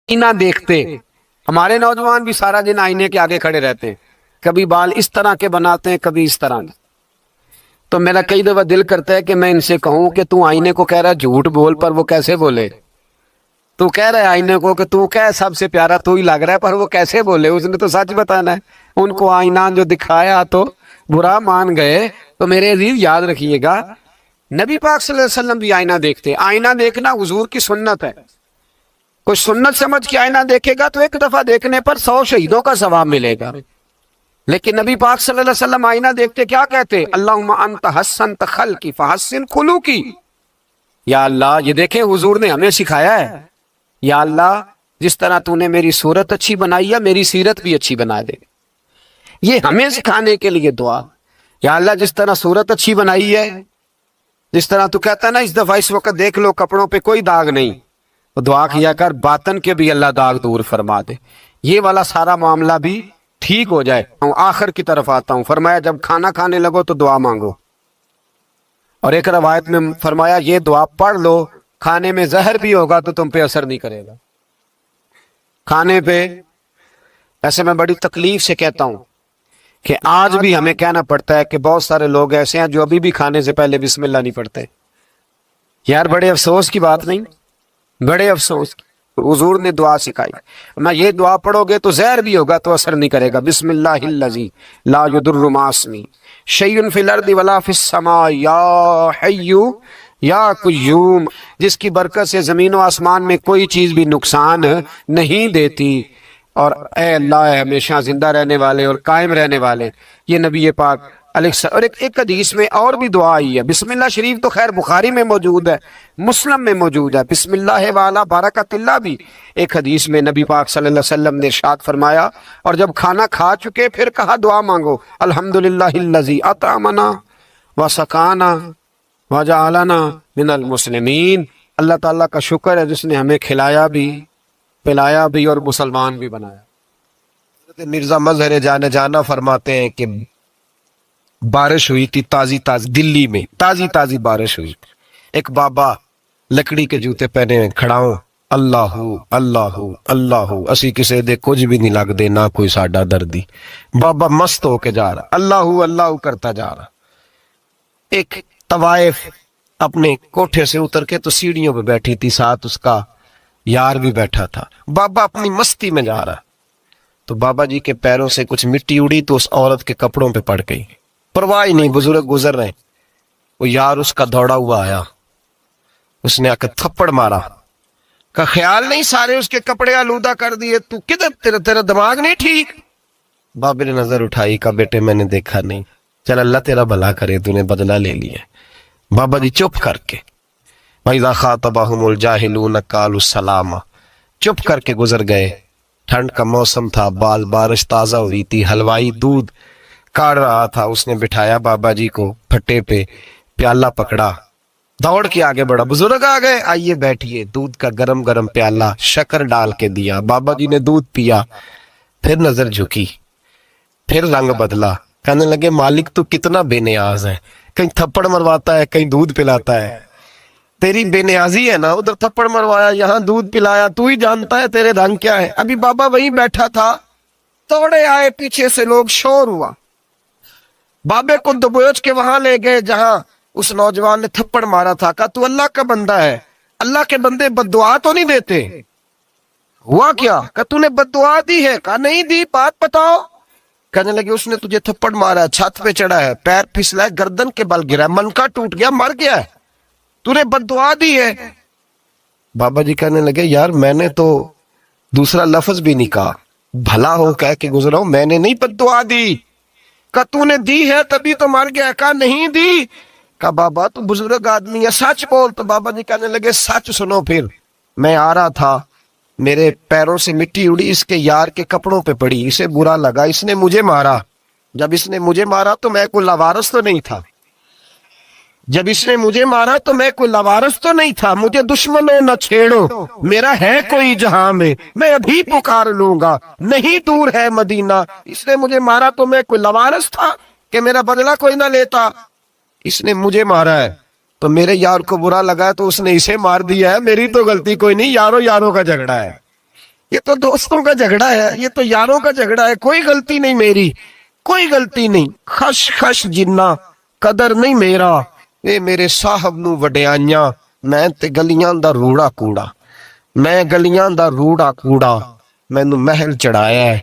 آئینہ دیکھتے. ہمارے نوجوان بھی سارا دن آئینے کے آگے کھڑے رہتے ہیں، کبھی بال اس طرح کے بناتے ہیں، کبھی اس طرح کے. تو میرا کئی دفعہ دل کرتا ہے کہ میں ان سے کہوں کہ تو آئینے کو کہہ رہا ہے جھوٹ بول، پر وہ کیسے بولے؟ تو کہہ رہا ہے آئینے کو کہ تو کیا سب سے پیارا تو ہی لگ رہا ہے، پر وہ کیسے بولے؟ اس نے تو سچ بتانا ہے. ان کو آئینہ جو دکھایا تو برا مان گئے. تو میرے عزیز یاد رکھیے گا، نبی پاک صلی اللہ علیہ وسلم بھی آئینہ دیکھتے. آئینہ دیکھنا حضور کی سنت ہے. کوئی سنت سمجھ کے آئینہ دیکھے گا تو ایک دفعہ دیکھنے پر 100 شہیدوں کا ثواب ملے گا. لیکن نبی پاک صلی اللہ علیہ وسلم آئینہ دیکھتے کیا کہتے؟ اللہم انت حسنت خلقی فحسن خلوقی. یا اللہ، یہ دیکھیں حضور نے ہمیں سکھایا ہے، یا اللہ جس طرح تو نے میری صورت اچھی بنائی ہے میری سیرت بھی اچھی بنا دے. یہ ہمیں سکھانے کے لیے دعا. یا اللہ جس طرح صورت اچھی بنائی ہے، جس طرح تو کہتا ہے نا اس دفعہ اس وقت دیکھ لو کپڑوں پہ کوئی داغ نہیں، تو دعا کیا کر باطن کے بھی اللہ داغ دور فرما دے. یہ والا سارا معاملہ بھی ٹھیک ہو جائے. آخر کی طرف آتا ہوں. فرمایا جب کھانا کھانے لگو تو دعا مانگو. اور ایک روایت میں فرمایا یہ دعا پڑھ لو، کھانے میں زہر بھی ہوگا تو تم پہ اثر نہیں کرے گا. کھانے پہ ایسے میں بڑی تکلیف سے کہتا ہوں کہ آج بھی ہمیں کہنا پڑتا ہے کہ بہت سارے لوگ ایسے ہیں جو ابھی بھی کھانے سے پہلے بسم اللہ نہیں پڑھتے. یار بڑے افسوس کی بات نہیں؟ بڑے افسوس کی. حضور نے دعا سکھائی، میں یہ دعا پڑھو گے تو زہر بھی ہوگا تو اثر نہیں کرے گا. بسم اللہ الذی لا یضر مع اسمہ شیء فی الارض ولا فی السماء یا حی یا قیوم، جس کی برکت سے زمین و آسمان میں کوئی چیز بھی نقصان نہیں دیتی. اور اے اللہ ہے ہمیشہ زندہ رہنے والے اور قائم رہنے والے. یہ نبی پاک علیہ السلام. اور ایک حدیث میں اور بھی دعا آئی ہے. بسم اللہ شریف تو خیر بخاری میں موجود ہے، مسلم میں موجود ہے. بسم اللہ والا بارکت اللہ بھی ایک حدیث میں نبی پاک صلی اللہ علیہ وسلم نے ارشاد فرمایا. اور جب کھانا کھا چکے پھر کہا دعا مانگو، الحمدللہ الذی اطعمنا وسقانا وجعلنا من المسلمین. اللہ تعالیٰ کا شکر ہے جس نے ہمیں کھلایا بھی، پلایا بھی اور مسلمان بھی بنایا. مرزا مظہر جانا فرماتے ہیں کہ بارش ہوئی تھی تازی دلی میں تازی بارش ہوئی. ایک بابا لکڑی کے جوتے پہنے ہوئے کھڑا ہوں، اللہ اللہ اللہ اسی کسے دے کچھ بھی نہیں لگ دے نہ کوئی ساڈا دردی. بابا مست ہو کے جا رہا، اللہ اللہ کرتا جا رہا. ایک طوائف اپنے کوٹھے سے اتر کے تو سیڑھیوں پہ بیٹھی تھی، ساتھ اس کا یار بھی بیٹھا تھا. بابا اپنی مستی میں جا رہا تو بابا جی کے پیروں سے کچھ مٹی اڑی تو اس عورت کے کپڑوں پہ پڑ گئی. پرواہ ہی نہیں، بزرگ گزر رہے. وہ یار اس کا دوڑا ہوا آیا، اس نے آ کے تھپڑ مارا. کا خیال نہیں سارے اس کے کپڑے آلودہ کر دیے، تو کدھر تیرا دماغ نہیں ٹھیک؟ بابے نے نظر اٹھائی، کہا بیٹے میں نے دیکھا نہیں، چل اللہ تیرا بھلا کرے، تو نے بدلہ لے لیا. بابا جی چپ کر کے وَإِذَا خَاطَبَهُمُ الْجَاهِلُونَ قَالُوا السَّلَامَ چپ کر کے گزر گئے. ٹھنڈ کا موسم تھا، بارش تازہ ہوئی تھی، حلوائی دودھ کاڑ رہا تھا. اس نے بٹھایا بابا جی کو پھٹے پہ، پیالہ پکڑا، دوڑ کے آگے بڑھا. بزرگ آ گئے، آئیے بیٹھیے. دودھ کا گرم گرم پیالہ شکر ڈال کے دیا. بابا جی نے دودھ پیا، پھر نظر جھکی، پھر رنگ بدلا. کہنے لگے مالک تو کتنا بے نیاز ہے، کہیں تھپڑ مرواتا ہے کہیں دودھ پلاتا ہے. تیری بے نیازی ہے نا، ادھر تھپڑ مروایا یہاں دودھ پلایا، تو ہی جانتا ہے تیرے رنگ کیا ہے. ابھی بابا وہیں بیٹھا تھا، توڑے آئے پیچھے سے لوگ، شور ہوا. بابے کو دبوچ کے وہاں لے گئے جہاں اس نوجوان نے تھپڑ مارا تھا. کہا تو اللہ کا بندہ ہے، اللہ کے بندے بد دعا تو نہیں دیتے. ہوا کیا؟ کہا تو نے بد دعا دی ہے. کہا نہیں دی، بات بتاؤ. کہنے لگے اس نے تجھے تھپڑ مارا ہے، چھت پہ چڑھا ہے، پیر پھسلا ہے، گردن کے بل گرا ہے، من کا ٹوٹ گیا، مر گیا ہے، تو نے بد دعا دی ہے. بابا جی کہنے لگے یار میں نے تو دوسرا لفظ بھی نہیں کہا، بھلا ہو کہہ کے گزرا ہوں، میں نے نہیں بد دعا دی. کہا تو نے دی ہے تبھی تو مر گیا. کہا نہیں دی. کہا بابا تو بزرگ آدمی ہے، سچ بول. تو بابا جی کہنے لگے سچ سنو. پھر میں آ رہا تھا، میرے پیروں سے مٹی اڑی، اس کے یار کے کپڑوں پہ پڑی، اسے برا لگا، اس نے مجھے مارا. جب اس نے مجھے مارا تو میں کوئی لاوارث تو نہیں تھا، مجھے دشمن نہ چھیڑو، میرا ہے کوئی جہاں میں ابھی پکار لوں گا، نہیں دور ہے مدینہ. اس نے مجھے مارا تو میں کوئی لاوارث تھا کہ میرا بدلہ کوئی نہ لیتا. اس نے مجھے مارا ہے تو میرے یار کو برا لگا ہے تو اس نے اسے مار دیا ہے، میری تو غلطی کوئی نہیں، یاروں کا جھگڑا ہے. یہ تو دوستوں کا جھگڑا ہے, یہ تو یاروں کا جھگڑا ہے, کوئی غلطی نہیں میری, کوئی غلطی نہیں. خش خش جنہ قدر نہیں میرا, اے میرے صاحب نو وڈیائیاں, میں تے گلیاں دا روڑا کوڑا, میں گلیاں دا روڑا کوڑا, مینو محل چڑھایا ہے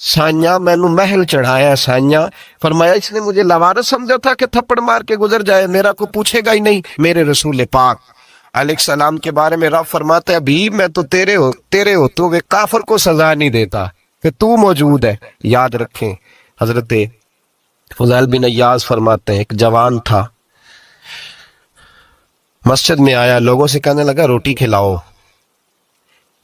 سائیاں, مینو محل چڑھایا ہے سائیاں. فرمایا اس نے مجھے لوارث سمجھا تھا کہ تھپڑ مار کے گزر جائے, میرا کو پوچھے گا ہی نہیں. میرے رسول پاک علیہ السلام کے بارے میں رب فرماتا ہے ابھی میں تو تیرے ہو تو وہ کافر کو سزا نہیں دیتا کہ تو موجود ہے. یاد رکھیں حضرت فضیل بن ایاز فرماتے ہیں ایک جوان تھا, مسجد میں آیا, لوگوں سے کہنے لگا روٹی کھلاؤ,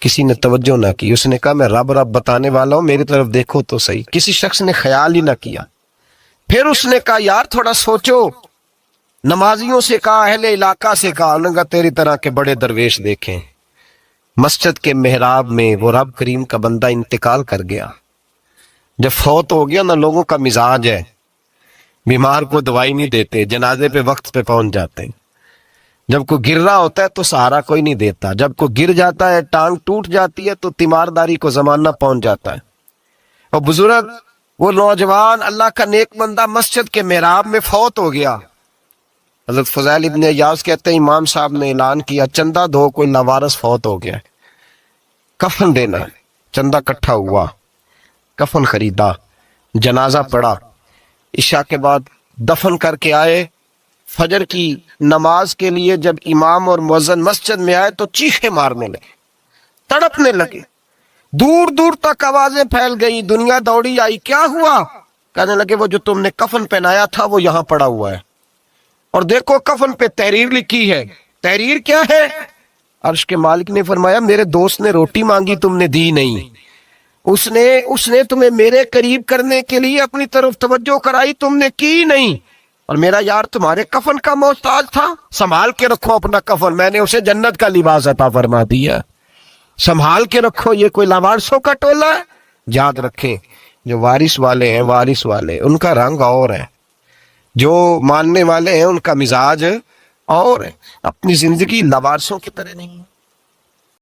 کسی نے توجہ نہ کی. اس نے کہا میں رب بتانے والا ہوں, میری طرف دیکھو تو صحیح. کسی شخص نے خیال ہی نہ کیا. پھر اس نے کہا یار تھوڑا سوچو, نمازیوں سے کہا, اہل علاقہ سے کہا, انہوں نے کہا تیری طرح کے بڑے درویش دیکھیں. مسجد کے محراب میں وہ رب کریم کا بندہ انتقال کر گیا. جب فوت ہو گیا نا, لوگوں کا مزاج ہے بیمار کو دوائی نہیں دیتے, جنازے پہ وقت پہ پہنچ جاتے ہیں. جب کوئی گر رہا ہوتا ہے تو سہارا کوئی نہیں دیتا, جب کوئی گر جاتا ہے ٹانگ ٹوٹ جاتی ہے تو تیمارداری کو زمانہ پہنچ جاتا ہے. اور بزرگ وہ نوجوان اللہ کا نیک بندہ مسجد کے محراب میں فوت ہو گیا. حضرت فضیل ابن ایاز کہتے ہیں امام صاحب نے اعلان کیا چندہ دو, کوئی لوارث فوت ہو گیا, کفن دینا. چندہ کٹھا ہوا, کفن خریدا, جنازہ پڑا, عشاء کے بعد دفن کر کے آئے. فجر کی نماز کے لیے جب امام اور مؤذن مسجد میں آئے تو چیخیں مارنے لگے, تڑپنے لگے, دور دور تک آوازیں پھیل گئی, دنیا دوڑی آئی. کیا ہوا؟ کہنے لگے وہ جو تم نے کفن پہنایا تھا وہ یہاں پڑا ہوا ہے, اور دیکھو کفن پہ تحریر لکھی ہے. تحریر کیا ہے؟ عرش کے مالک نے فرمایا میرے دوست نے روٹی مانگی تم نے دی نہیں, اس نے تمہیں میرے قریب کرنے کے لیے اپنی طرف توجہ کرائی, تم نے کی نہیں, اور میرا یار تمہارے کفن کا محتاج تھا. سنبھال کے رکھو اپنا کفن, میں نے اسے جنت کا لباس عطا فرما دیا, سنبھال کے رکھو. یہ کوئی لاوارثوں کا ٹولہ ہے؟ یاد رکھیں جو وارث والے ہیں, وارث والے ان کا رنگ اور ہے, جو ماننے والے ہیں ان کا مزاج اور ہے. اپنی زندگی لاوارثوں کی طرح نہیں.